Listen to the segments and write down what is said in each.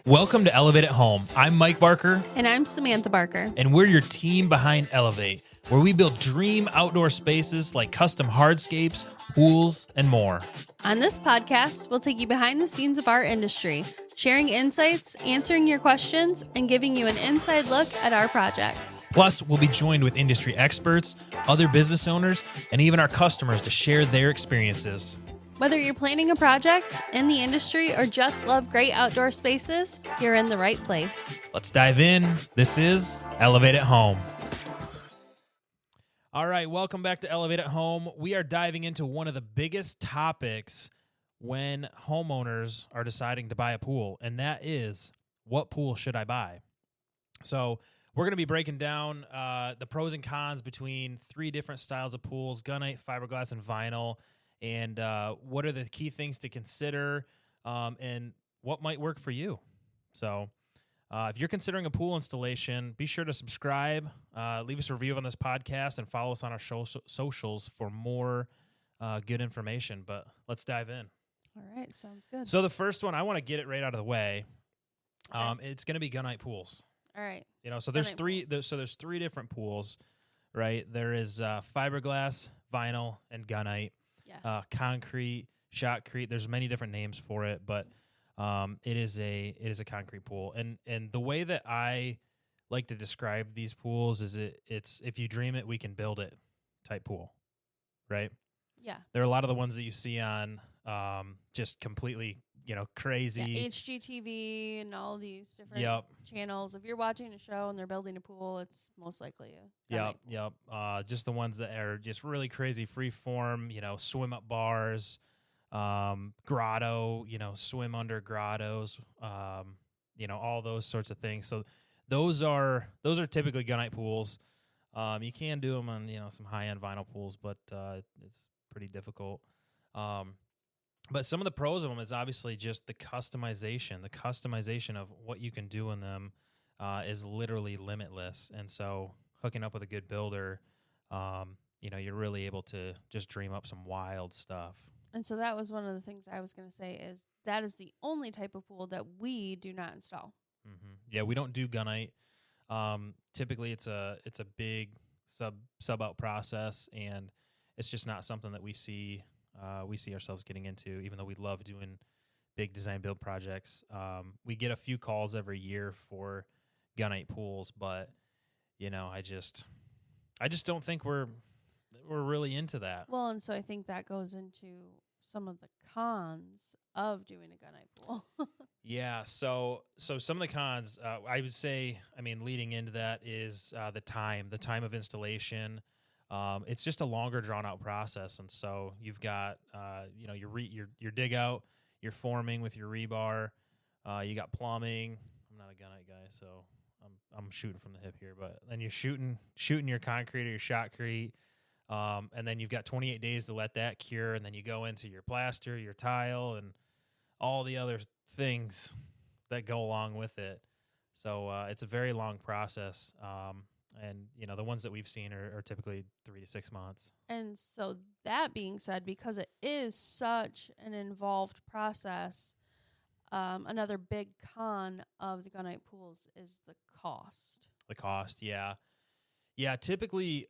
Welcome to Elevate at Home. I'm Mike Barker. And I'm Samantha Barker. And we're your team behind Elevate, where we build dream outdoor spaces like custom hardscapes, pools, and more. On this podcast, we'll take you behind the scenes of our industry, sharing insights, answering your questions, and giving you an inside look at our projects. Plus, we'll be joined with industry experts, other business owners, and even our customers to share their experiences. Whether you're planning a project, in the industry, or just love great outdoor spaces, you're in the right place. Let's dive in. This is Elevate at Home. All right, welcome back to Elevate at Home. We are diving into one of the biggest topics when homeowners are deciding to buy a pool, and that is, what pool should I buy? So we're going to be breaking down the pros and cons between three different styles of pools: Gunite, Fiberglass, and Vinyl. And what are the key things to consider, and what might work for you. So if you're considering a pool installation, be sure to subscribe, leave us a review on this podcast, and follow us on our socials for more good information. But let's dive in. All right, sounds good. So the first one, I want to get it right out of the way. It's going to be Gunite pools. All right. So there's three different pools, right? There is Fiberglass, Vinyl, and Gunite. Yes. Concrete, shotcrete. There's many different names for it, but it is a concrete pool. And the way that I like to describe these pools is it's if you dream it, we can build it type pool, right? Yeah. There are a lot of the ones that you see on just completely crazy. Yeah, HGTV and all these different channels. If you're watching a show and they're building a pool, it's most likely a Gunite pool. Just the ones that are just really crazy, free form, swim up bars, grotto, swim under grottos, all those sorts of things. So those are typically Gunite pools. You can do them on, some high-end vinyl pools, but it's pretty difficult. But some of the pros of them is obviously just the customization. The customization of what you can do in them is literally limitless. And so hooking up with a good builder, you're really able to just dream up some wild stuff. And so that was one of the things I was going to say is that is the only type of pool that we do not install. Mm-hmm. Yeah, we don't do Gunite. Typically, it's a big sub out process, and it's just not something that we see ourselves getting into, even though we love doing big design build projects. We get a few calls every year for Gunite pools, but I just don't think we're really into that. Well, and so I think that goes into some of the cons of doing a Gunite pool. Yeah, so some of the cons, I would say, leading into that is the time of installation. It's just a longer, drawn-out process, and so you've got, your dig out, you're forming with your rebar, you got plumbing. I'm not a Gunite guy, so I'm shooting from the hip here, but then you're shooting your concrete or your shotcrete, and then you've got 28 days to let that cure, and then you go into your plaster, your tile, and all the other things that go along with it. So it's a very long process. And, the ones that we've seen are typically 3 to 6 months. And so that being said, because it is such an involved process, another big con of the Gunite pools is the cost. The cost, yeah. Yeah, typically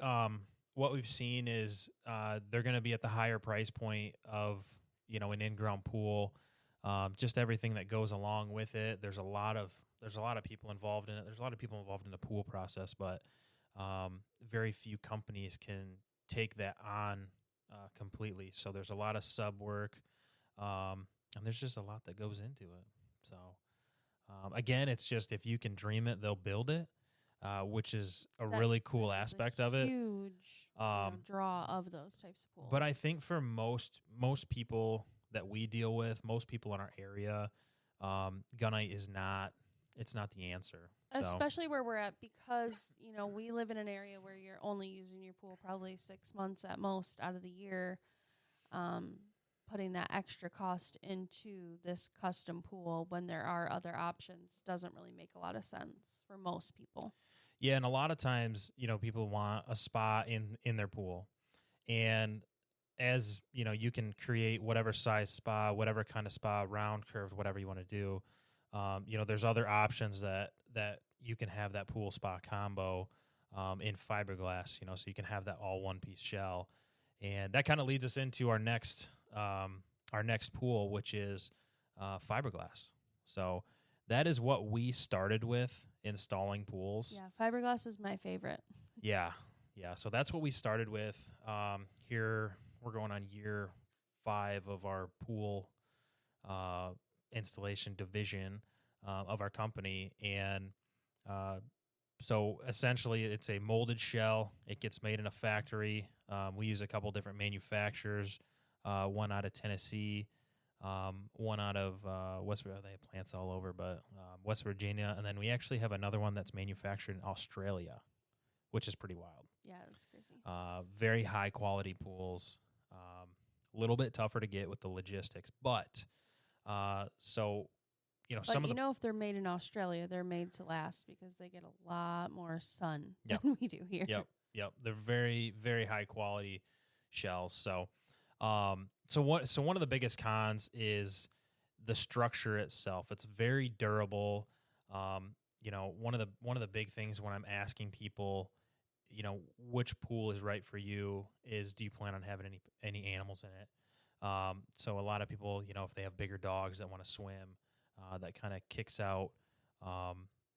what we've seen is they're going to be at the higher price point of, an in-ground pool, just everything that goes along with it. There's a lot of people involved in it. There's a lot of people involved in the pool process, but very few companies can take that on completely. So there's a lot of sub work, and there's just a lot that goes into it. So again, it's just if you can dream it, they'll build it, which is really cool aspect of it. Huge draw of those types of pools. But I think for most people that we deal with, most people in our area, Gunite is not. It's not the answer. Especially where we're at, because, we live in an area where you're only using your pool probably 6 months at most out of the year. Putting that extra cost into this custom pool when there are other options doesn't really make a lot of sense for most people. Yeah, and a lot of times, people want a spa in their pool. And as you know, you can create whatever size spa, whatever kind of spa, round, curved, whatever you want to do. You know, there's other options that you can have that pool spa combo in fiberglass. You know, so you can have that all one piece shell, and that kind of leads us into our next pool, which is fiberglass. So that is what we started with installing pools. Yeah, fiberglass is my favorite. Yeah, yeah. So that's what we started with. Here we're going on year 5 of our pool installation division of our company, and so essentially it's a molded shell. It gets made in a factory. We use a couple different manufacturers. One out of Tennessee, one out of West Virginia. They have plants all over, but West Virginia, and then we actually have another one that's manufactured in Australia, which is pretty wild. Yeah, that's crazy. Very high quality pools. A little bit tougher to get with the logistics, but so you know, But if they're made in Australia, they're made to last because they get a lot more sun Yep. than we do here. Yep. They're very, very high quality shells. So, so one of the biggest cons is the structure itself. It's very durable. You know, one of the big things when I'm asking people, you know, which pool is right for you is, do you plan on having any animals in it? So a lot of people, you know, if they have bigger dogs that want to swim, that kind of kicks out,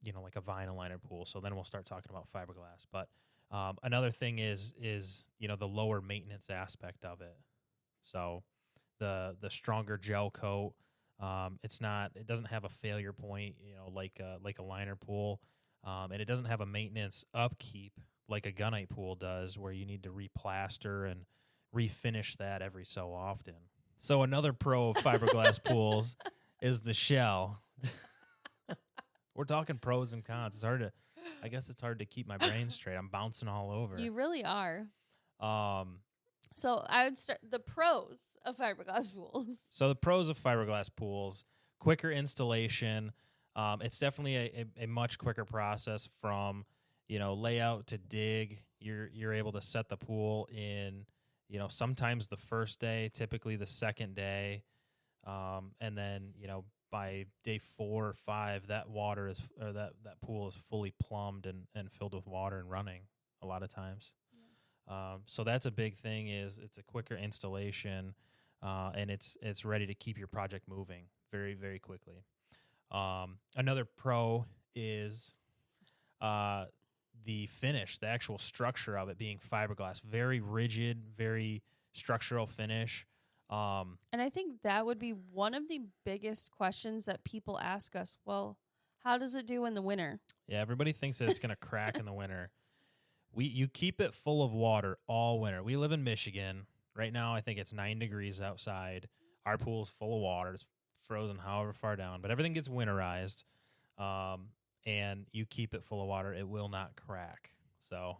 you know, like a vinyl liner pool. So then we'll start talking about fiberglass. But another thing is you know, the lower maintenance aspect of it. So the stronger gel coat, it doesn't have a failure point, you know, like a liner pool, and it doesn't have a maintenance upkeep like a gunite pool does, where you need to replaster and refinish that every so often. So another pro of fiberglass pools is the shell. We're talking pros and cons. I guess it's hard to keep my brain straight. I'm bouncing all over. You really are. So I would start the pros of fiberglass pools. So the pros of fiberglass pools: quicker installation. It's definitely a much quicker process from, you know, layout to dig. You're able to set the pool in, you know, sometimes the first day, typically the second day. And then, you know, by day 4 or 5, that pool is fully plumbed and filled with water and running a lot of times. Yeah. So that's a big thing, is it's a quicker installation, and it's ready to keep your project moving very, very quickly. Another pro is the finish, the actual structure of it being fiberglass, very rigid, very structural finish. And I think that would be one of the biggest questions that people ask us. Well, how does it do in the winter? Yeah, everybody thinks that it's going to crack in the winter. You keep it full of water all winter. We live in Michigan. Right now, I think it's 9 degrees outside. Our pool's full of water. It's frozen however far down, but everything gets winterized. And you keep it full of water, it will not crack. So,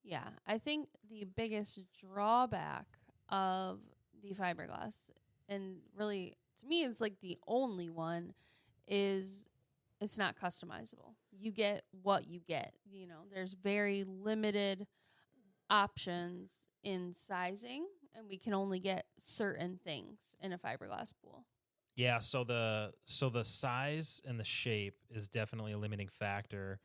yeah, I think the biggest drawback of the fiberglass, and really to me it's like the only one, is it's not customizable. You get what you get. You know, there's very limited options in sizing, and we can only get certain things in a fiberglass pool. yeah, so the size and the shape is definitely a limiting factor.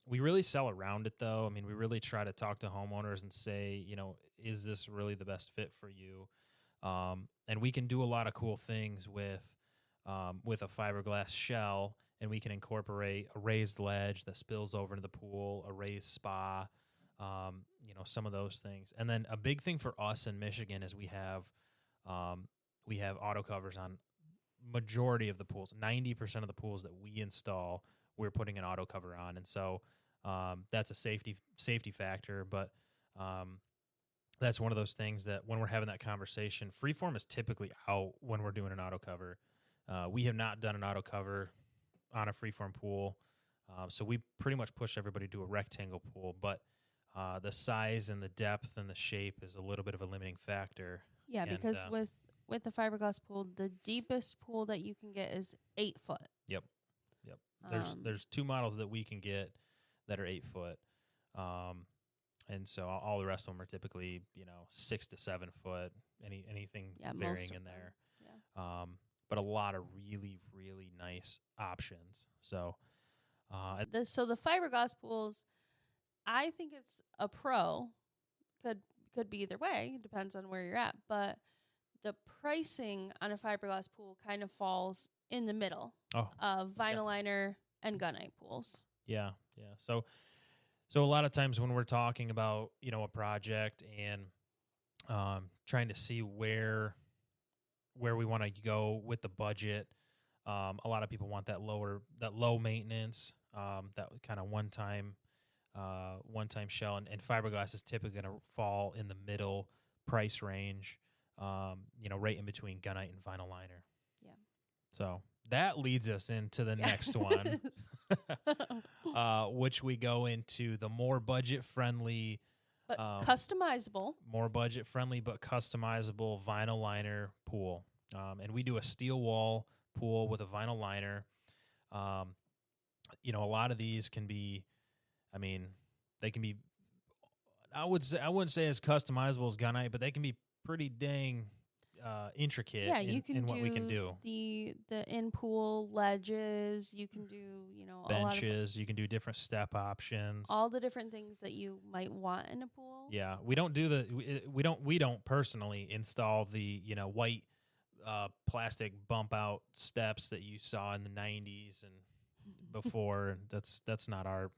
We really sell around it, though. I mean, we really try to talk to homeowners and say, you know, is this really the best fit for you? And we can do a lot of cool things with a fiberglass shell, and we can incorporate a raised ledge that spills over into the pool, a raised spa, you know, some of those things. And then a big thing for us in Michigan is we have auto covers on majority of the pools. 90% of the pools that we install, we're putting an auto cover on, and so that's a safety factor. But that's one of those things that when we're having that conversation, freeform is typically out when we're doing an auto cover. We have not done an auto cover on a freeform pool, so we pretty much push everybody to a rectangle pool. But the size and the depth and the shape is a little bit of a limiting factor. Yeah, and, because with the fiberglass pool, the deepest pool that you can get is 8 foot. Yep. There's 2 models that we can get that are 8 foot. And so all the rest of them are typically, 6 to 7 foot, anything Yeah, most varying of in them. there. Yeah. But a lot of really, really nice options. So, So the fiberglass pools, I think it's a pro. Could be either way. It depends on where you're at. But the pricing on a fiberglass pool kind of falls in the middle of vinyl liner and gunite pools. Yeah. So a lot of times when we're talking about, a project and trying to see where we want to go with the budget, a lot of people want that low maintenance, that kind of one time shell, and fiberglass is typically going to fall in the middle price range, right in between gunite and vinyl liner. Yeah. So that leads us into the next one, which we go into the more budget-friendly, but customizable. More budget-friendly but customizable vinyl liner pool. And we do a steel wall pool with a vinyl liner. A lot of these can be, they can be, I wouldn't say as customizable as gunite, but they can be pretty dang intricate in what we can do. The in pool ledges, you can do, benches, you can do different step options. All the different things that you might want in a pool. Yeah, we don't do we don't personally install the, white plastic bump out steps that you saw in the 90s and before. That's not our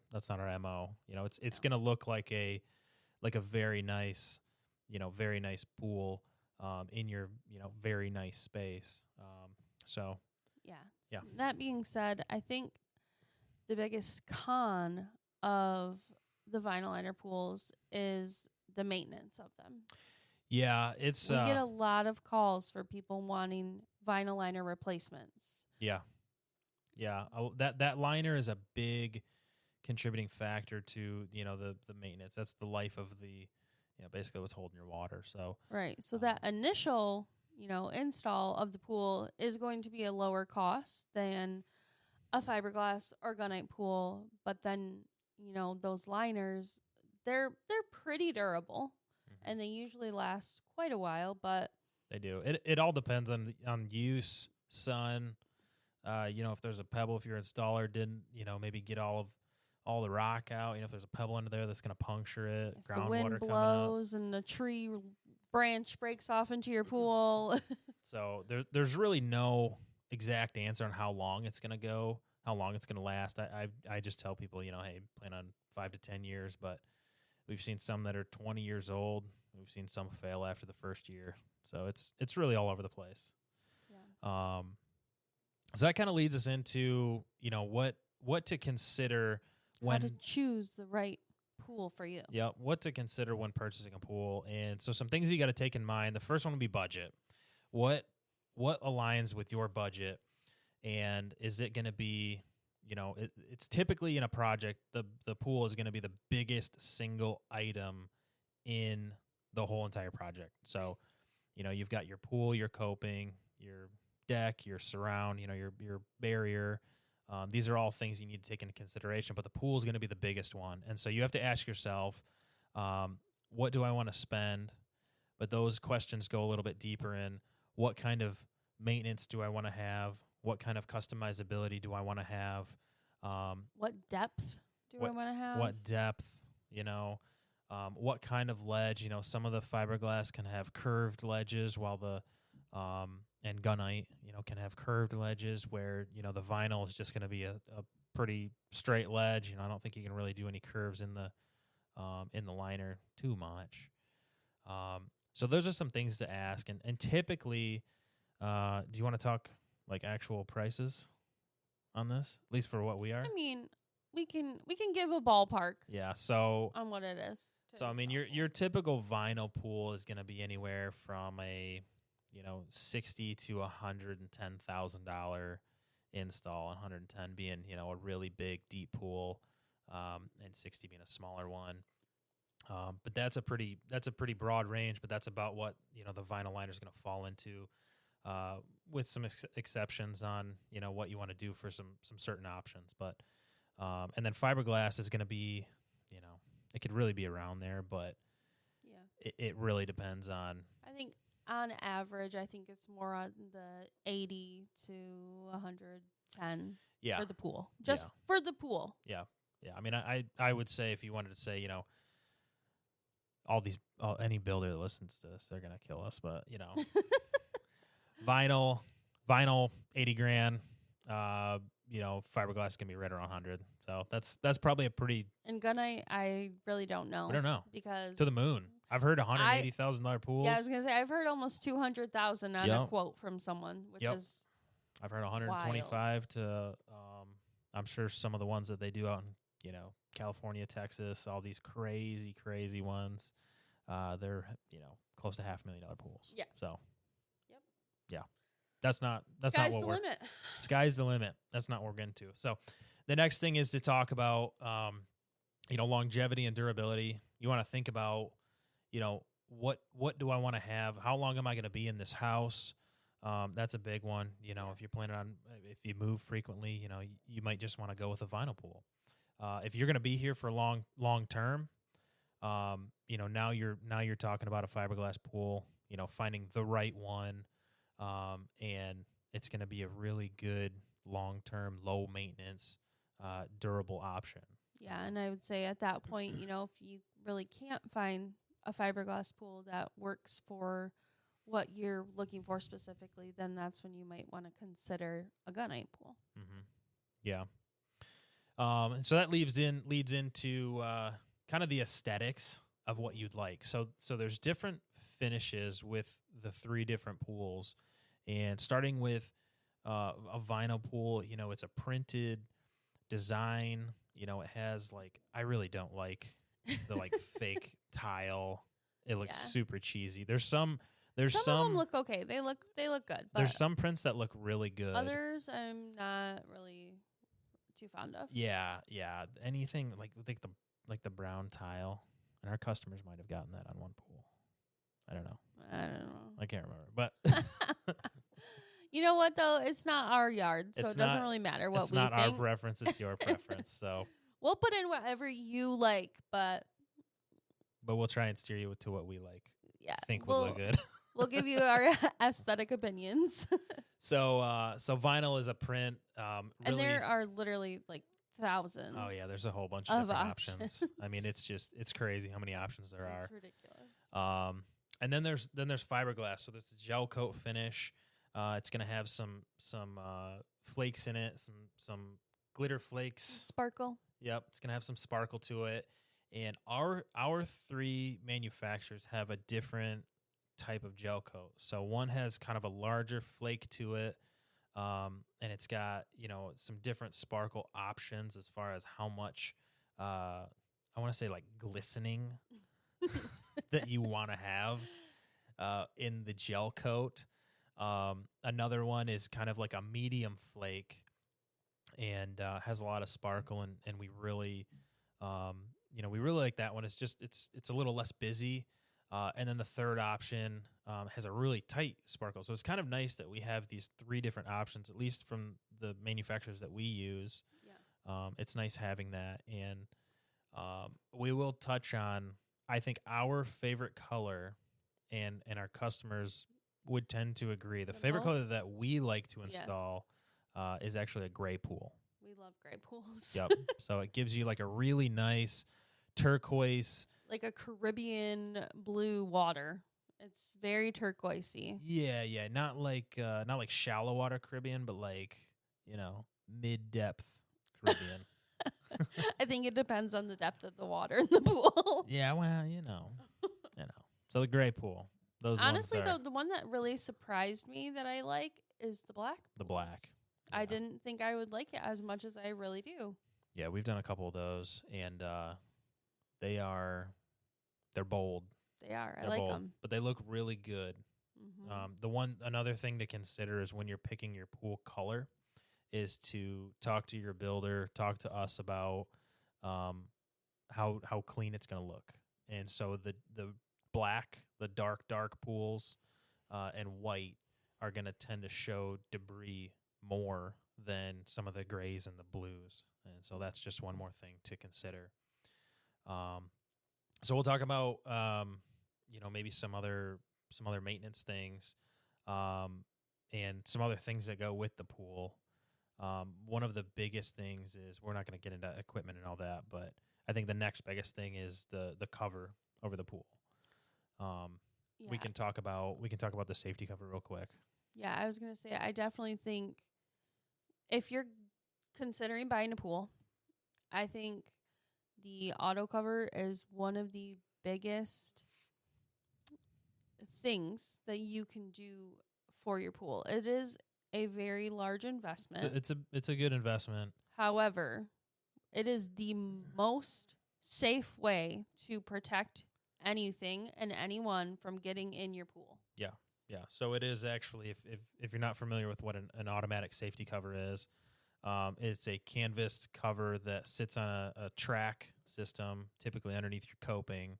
MO. It's going to look like a very nice, very nice pool in your, very nice space. So yeah. That being said, I think the biggest con of the vinyl liner pools is the maintenance of them. Yeah, we get a lot of calls for people wanting vinyl liner replacements. Yeah. That liner is a big contributing factor to, the maintenance. That's the life of the, basically what's holding your water. So right. So that initial, install of the pool is going to be a lower cost than a fiberglass or gunite pool. But then, those liners, they're pretty durable, and they usually last quite a while. But they do. It all depends on use, sun. If there's a pebble, if your installer didn't, maybe get all the rock out. If there's a pebble under there that's going to puncture it. If the wind blows and a tree branch breaks off into your pool. So there's really no exact answer on how long it's going to go, how long it's going to last. I just tell people, hey, plan on 5 to 10 years, but we've seen some that are 20 years old. We've seen some fail after the first year. So it's really all over the place. Yeah. So that kind of leads us into, what to consider when how to choose the right pool for you. Yeah, what to consider when purchasing a pool. And so some things you got to take in mind. The first one would be budget. What aligns with your budget, and is it going to be, it's typically in a project, the pool is going to be the biggest single item in the whole entire project. So, you've got your pool, your coping, your deck, your surround, your barrier. These are all things you need to take into consideration, but the pool is going to be the biggest one. And so you have to ask yourself, what do I want to spend? But those questions go a little bit deeper in what kind of maintenance do I want to have? What kind of customizability do I want to have? What depth do I want to have? What depth, what kind of ledge? Some of the fiberglass can have curved ledges, while the and gunite, can have curved ledges where, the vinyl is just going to be a pretty straight ledge. I don't think you can really do any curves in the liner too much. So those are some things to ask. And typically, do you want to talk like actual prices on this, at least for what we are? We can give a ballpark. Yeah. So on what it is. So your typical vinyl pool is going to be anywhere from a $60,000 to $110,000 install. 110 being a really big deep pool, and 60 being a smaller one. But that's a pretty broad range. But that's about what the vinyl liner is going to fall into, with some exceptions on what you want to do for some certain options. But and then fiberglass is going to be It could really be around there, but Yeah. it really depends on. I think on average, I think it's more on the 80 to 110 Yeah. for the pool. Just for the pool. Yeah. Yeah. I mean, I would say if you wanted to say, you know, any builder that listens to this, they're going to kill us. But, you know, vinyl, 80 grand, you know, fiberglass can be right around 100. So that's probably a pretty. And Gunite, I really don't know. I don't know. Because to the moon. I've heard $180,000 pools. Yeah, I was going to say, I've heard almost 200,000 on a quote from someone, which is I've heard 125 wild. To, I'm sure some of the ones that they do out in, you know, California, Texas, all these crazy ones, they're, you know, close to $500,000 pools. Yeah. So, yeah. That's not Sky's what the we're. limit. Sky's the limit. That's not what we're getting to. So, the next thing is to talk about, you know, longevity and durability. You want to think about, you know, what do I want to have? How long am I going to be in this house? That's a big one. You know, if you're planning on, if you move frequently, you know, you might just want to go with a vinyl pool. If you're going to be here for long term, you know, now you're talking about a fiberglass pool. You know, finding the right one, and it's going to be a really good long term, low maintenance, durable option. Yeah, and I would say at that point, you know, if you really can't find a fiberglass pool that works for what you're looking for specifically, then that's when you might want to consider a Gunite pool. Mm-hmm. Yeah. So that leads into kind of the aesthetics of what you'd like. So there's different finishes with the 3 different pools, and starting with a vinyl pool, you know, it's a printed design. You know, it has like, I really don't like the like fake tile. It looks super cheesy. Some of them look okay. They look good. But there's some prints that look really good. Others I'm not really too fond of. Yeah. Anything like the brown tile, and our customers might have gotten that on one pool. I don't know. I can't remember, but. You know what, though? It's not our yard, so it doesn't really matter what we think. It's not our preference. It's your preference. So we'll put in whatever you like, but we'll try and steer you to what we like. Yeah, think would look good. We'll give you our aesthetic opinions. So vinyl is a print. Really, and there are literally like thousands. Oh yeah, there's a whole bunch of different options. I mean, it's crazy how many options there are. It's ridiculous. And then there's fiberglass. So there's a gel coat finish. It's gonna have some flakes in it, some glitter flakes. Sparkle. Yep, it's gonna have some sparkle to it. And our 3 manufacturers have a different type of gel coat. So one has kind of a larger flake to it, and it's got, you know, some different sparkle options as far as how much I want to say like glistening that you want to have in the gel coat. Another one is kind of like a medium flake and has a lot of sparkle, and we really we really like that one. It's a little less busy. And then the third option has a really tight sparkle. So it's kind of nice that we have these 3 different options, at least from the manufacturers that we use. Yeah. It's nice having that. And we will touch on, I think, our favorite color, and our customers would tend to agree. The favorite color that we like to install is actually a gray pool. We love gray pools. Yep. So it gives you like a really nice turquoise, like a Caribbean blue water. It's very turquoisey. Yeah. Not like shallow water Caribbean, but like, you know, mid-depth Caribbean. I think it depends on the depth of the water in the pool. Yeah, well, you know. So the gray pool. Those honestly, though, the one that really surprised me that I like is the black. The black. Yeah. I didn't think I would like it as much as I really do. Yeah, we've done a couple of those, and they're bold. They are. They're I like bold, them. but they look really good. Mm-hmm. Another thing to consider is when you're picking your pool color is to talk to your builder, talk to us about how clean it's going to look. And so the black, the dark pools, and white are going to tend to show debris more than some of the grays and the blues. And so that's just one more thing to consider. So we'll talk about maybe some other maintenance things, and some other things that go with the pool. One of the biggest things is, we're not going to get into equipment and all that, but I think the next biggest thing is the cover over the pool. We can talk about the safety cover real quick. Yeah, I was gonna say, I definitely think if you're considering buying a pool, I think the auto cover is one of the biggest things that you can do for your pool. It is a very large investment. It's a good investment. However, it is the most safe way to protect anything and anyone from getting in your pool. Yeah. So it is actually, if you're not familiar with what an automatic safety cover is, it's a canvas cover that sits on a track system, typically underneath your coping,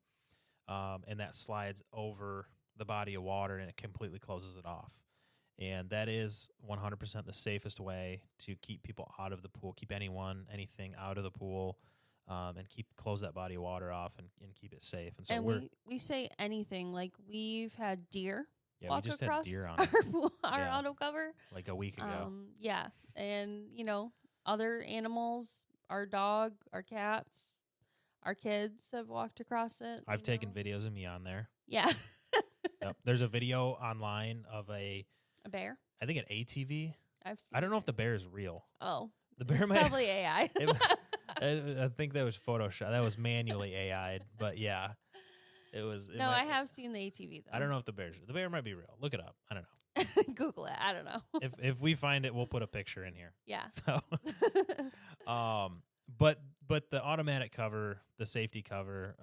and that slides over the body of water, and it completely closes it off. And that is 100% the safest way to keep people out of the pool, keep anything out of the pool, and close that body of water off and keep it safe. And so we say anything, like we've had deer walk we just across had deer on our auto cover like a week ago. Yeah, and other animals, our dog, our cats, our kids have walked across it. I've taken videos of me on there. Yeah. Yep. There's a video online of a bear. I think an ATV. I've seen. I don't know if the bear is real. Oh, the bear it's probably AI. I think that was Photoshop. That was manually AI'd, but yeah, it was. I have seen the ATV though. I don't know if the bear might be real. Look it up. I don't know. Google it. I don't know. if we find it, we'll put a picture in here. Yeah. So, but the automatic cover, the safety cover,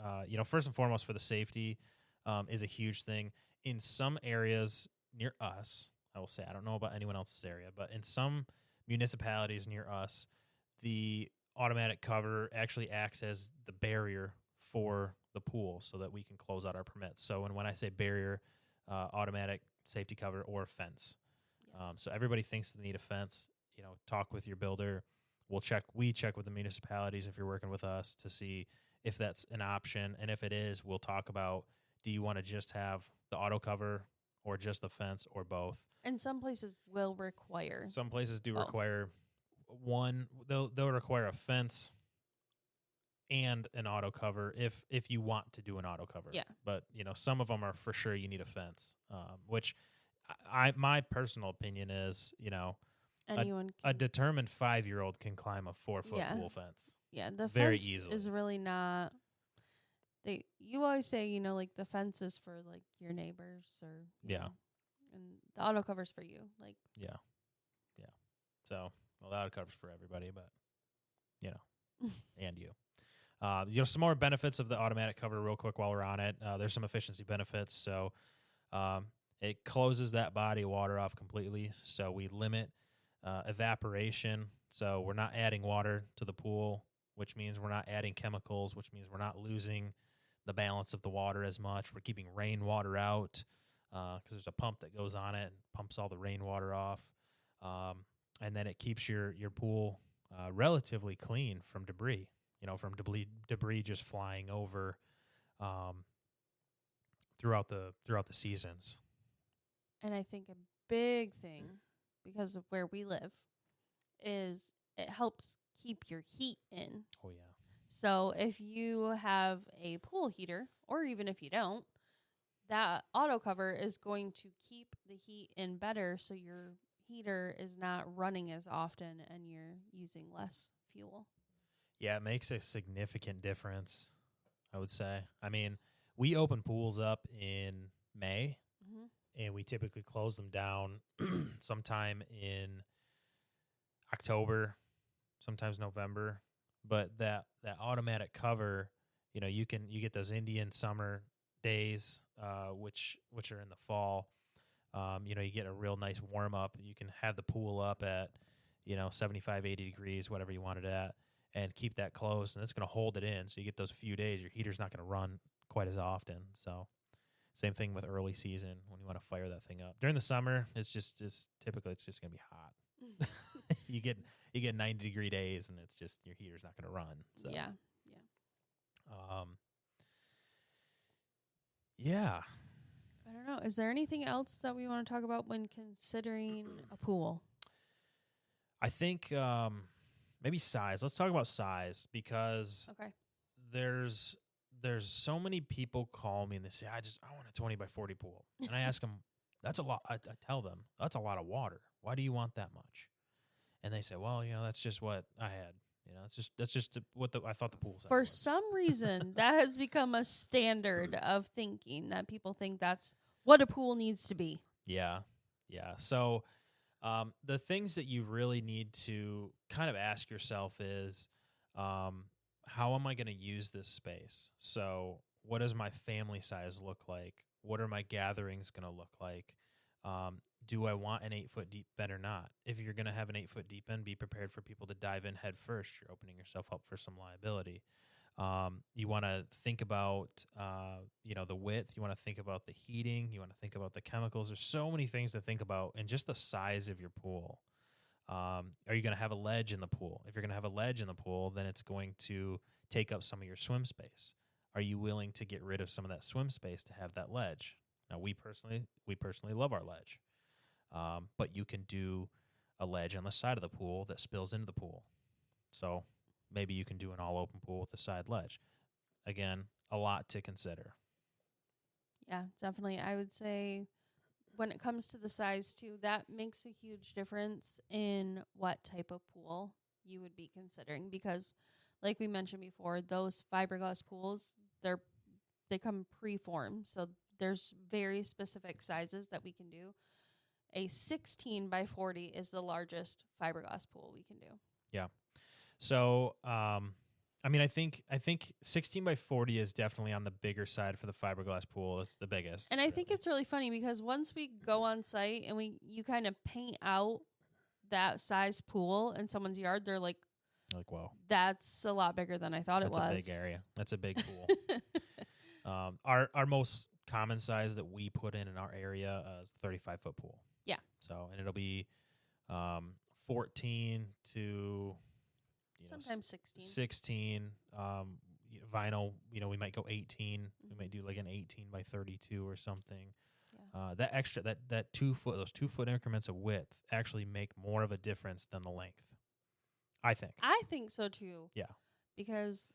first and foremost for the safety, is a huge thing. In some areas near us, I will say, I don't know about anyone else's area, but in some municipalities near us, the automatic cover actually acts as the barrier for the pool so that we can close out our permits. So when I say barrier, automatic safety cover or fence. Yes. So everybody thinks they need a fence. Talk with your builder. We check with the municipalities if you're working with us to see if that's an option. And if it is, we'll talk about, do you want to just have the auto cover or just the fence or both? And some places will require. Some places do both. require one. They'll require a fence and an auto cover if you want to do an auto cover. Yeah. But some of them are for sure you need a fence. Which my personal opinion is a determined 5-year-old can climb a 4-foot pool fence. Yeah, the very fence easily. Is really not. You always say like the fence is for like your neighbors or know, and the auto cover's for you. Like So the auto cover's for everybody, but and you. Some more benefits of the automatic cover real quick while we're on it. There's some efficiency benefits. So it closes that body of water off completely. So we limit evaporation. So we're not adding water to the pool, which means we're not adding chemicals, which means we're not losing the balance of the water as much. We're keeping rainwater out because there's a pump that goes on it and pumps all the rainwater off. And then it keeps your pool relatively clean from debris, from debris just flying over throughout the seasons. And I think a big thing, because of where we live, is it helps keep your heat in. Oh, yeah. So if you have a pool heater, or even if you don't, that auto cover is going to keep the heat in better, so your heater is not running as often and you're using less fuel. Yeah, it makes a significant difference, I would say. I mean, we open pools up in May, and we typically close them down sometime in October, sometimes November. But that automatic cover, you get those Indian summer days, which are in the fall. You get a real nice warm up. You can have the pool up at 75, 80 degrees, whatever you want it at, and keep that closed, and it's going to hold it in. So you get those few days. Your heater's not going to run quite as often. So same thing with early season when you want to fire that thing up. During the summer, it's typically it's just going to be hot. You get 90-degree days, and it's just your heater's not going to run. So. Yeah. Yeah. I don't know. Is there anything else that we want to talk about when considering a pool? I think maybe size. Let's talk about size because Okay. there's so many people call me and they say, I want a 20 by 40 pool. And I ask them, that's a lot. I tell them, that's a lot of water. Why do you want that much? And they say, well, that's just what I had. That's just what I thought the pool size For was. some reason, that has become a standard of thinking that people think that's what a pool needs to be. Yeah. Yeah. So the things that you really need to kind of ask yourself is, how am I going to use this space? So what does my family size look like? What are my gatherings going to look like? Do I want an 8-foot deep bed or not? If you're going to have an 8-foot deep end, be prepared for people to dive in head first. You're opening yourself up for some liability. You want to think about, the width. You want to think about the heating. You want to think about the chemicals. There's so many things to think about, and just the size of your pool. Are you going to have a ledge in the pool? If you're going to have a ledge in the pool, then it's going to take up some of your swim space. Are you willing to get rid of some of that swim space to have that ledge? Now, we personally love our ledge, but you can do a ledge on the side of the pool that spills into the pool. So maybe you can do an all-open pool with a side ledge. Again, a lot to consider. Yeah, definitely. I would say when it comes to the size, too, that makes a huge difference in what type of pool you would be considering. Because, like we mentioned before, those fiberglass pools, they come pre-formed. So there's very specific sizes that we can do. A 16 by 40 is the largest fiberglass pool we can do. Yeah. So, I think 16 by 40 is definitely on the bigger side for the fiberglass pool. It's the biggest. And I think it's really funny because once we go on site and you kind of paint out that size pool in someone's yard, they're like, whoa, that's a lot bigger than I thought it was. That's a big area. That's a big pool. Our most common size that we put in our area is 35-foot pool. Yeah. So, and it'll be 14 to sometimes 16. 16 vinyl. We might go 18. We might do like an 18 by 32 or something. Yeah. That 2 foot, those 2 foot increments of width actually make more of a difference than the length. I think so too. Yeah. Because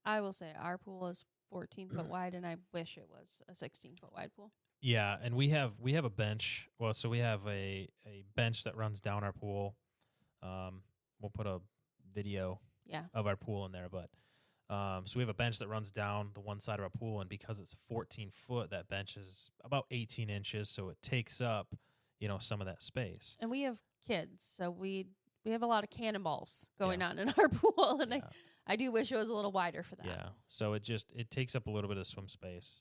I will say our pool is 14 foot wide, and I wish it was a 16 foot wide pool. Yeah, and we have a bench. Well, so we have a bench that runs down our pool. We'll put a video of our pool in there, but so we have a bench that runs down the one side of our pool, and because it's 14 foot, that bench is about 18 inches, so it takes up some of that space. And we have kids, so we have a lot of cannonballs going on in our pool, and I do wish it was a little wider for that. Yeah, so it takes up a little bit of swim space.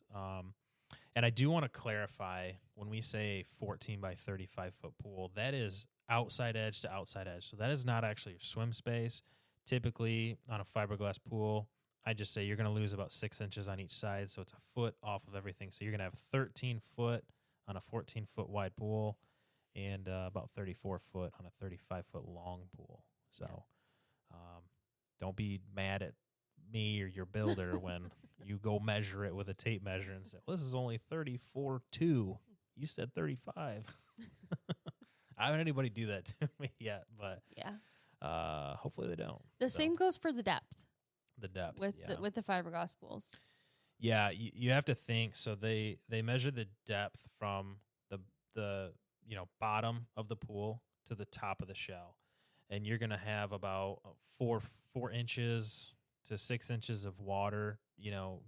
And I do want to clarify, when we say 14 by 35-foot pool, that is outside edge to outside edge. So that is not actually your swim space. Typically, on a fiberglass pool, I just say you're going to lose about 6 inches on each side, so it's a foot off of everything. So you're going to have 13 foot on a 14-foot wide pool and about 34 foot on a 35-foot long pool. So don't be mad at me or your builder when you go measure it with a tape measure and say, well, this is only 34.2. You said 35. I haven't had anybody do that to me yet, but hopefully they don't. The same goes for the depth. The depth with the fiberglass pools. Yeah, you have to think. So they measure the depth from the bottom of the pool to the top of the shell, and you're gonna have about 4 inches to 6 inches of water,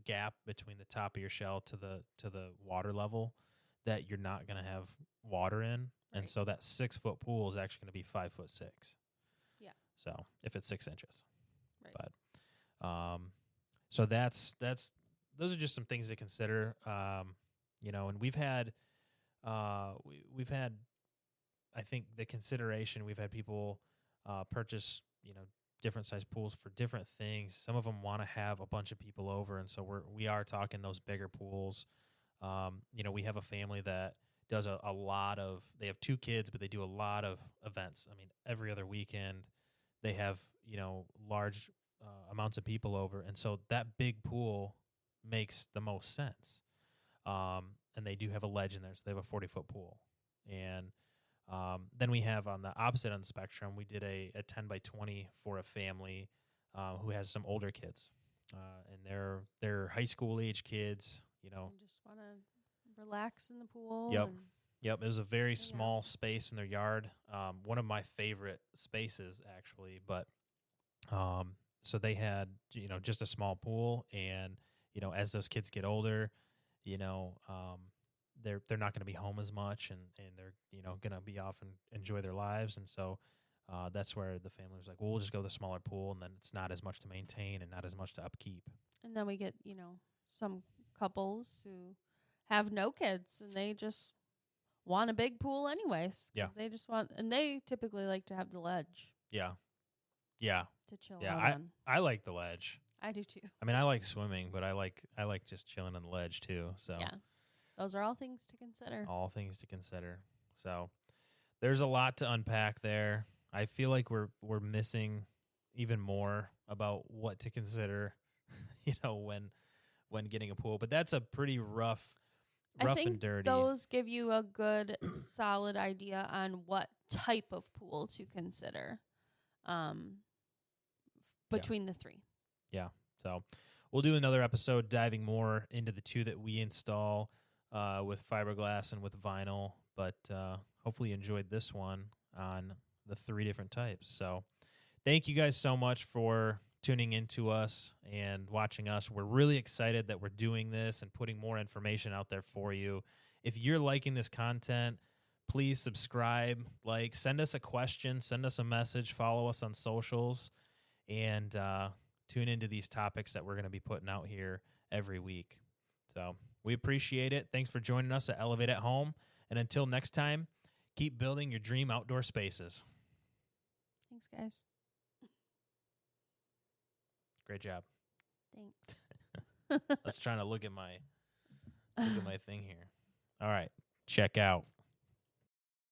gap between the top of your shell to the water level that you're not going to have water in. Right. And so that 6 foot pool is actually going to be 5'6". Yeah. So if it's 6 inches. Right. But, so those are just some things to consider. And we've had, I think the consideration, we've had people, purchase, different size pools for different things. Some of them want to have a bunch of people over, and so we are talking those bigger pools. We have a family that does a lot of. They have 2 kids, but they do a lot of events. I mean, every other weekend they have large amounts of people over, and so that big pool makes the most sense. And they do have a ledge in there, so they have a 40-foot pool. And then we have on the opposite end of the spectrum, we did a 10 by 20 for a family who has some older kids, and they're high school age kids. You know, And just want to relax in the pool. Yep. And Yep, it was a very Yeah. small space in their yard. One of my favorite spaces, actually. But so they had, just a small pool, and as those kids get older, they're not going to be home as much, and they're going to be off and enjoy their lives, and so that's where the family was like, well, we'll just go to the smaller pool, and then it's not as much to maintain and not as much to upkeep. And then we get, some couples who have no kids and they just want a big pool anyways. Yeah. They just want, and they typically like to have the ledge Yeah, to chill yeah. out on. I like the ledge. I do too. I mean, I like swimming, but I like just chilling on the ledge too. So Yeah. Those are all things to consider. all things to consider. So there's a lot to unpack there. I feel like we're missing even more about what to consider, when getting a pool. But that's a pretty rough I think and dirty. those give you a good, solid idea on what type of pool to consider between the three. Yeah. So we'll do another episode diving more into the two that we install with fiberglass and with vinyl. But hopefully you enjoyed this one on the 3 different types. So thank you guys so much for tuning into us and watching us. We're really excited that we're doing this and putting more information out there for you. If you're liking this content, please subscribe, send us a question, send us a message, follow us on socials, and tune into these topics that we're going to be putting out here every week. So we appreciate it. Thanks for joining us at Elevate at Home. And until next time, keep building your dream outdoor spaces. Thanks, guys. Great job. Thanks. Let's try to look at my thing here. All right. Check out.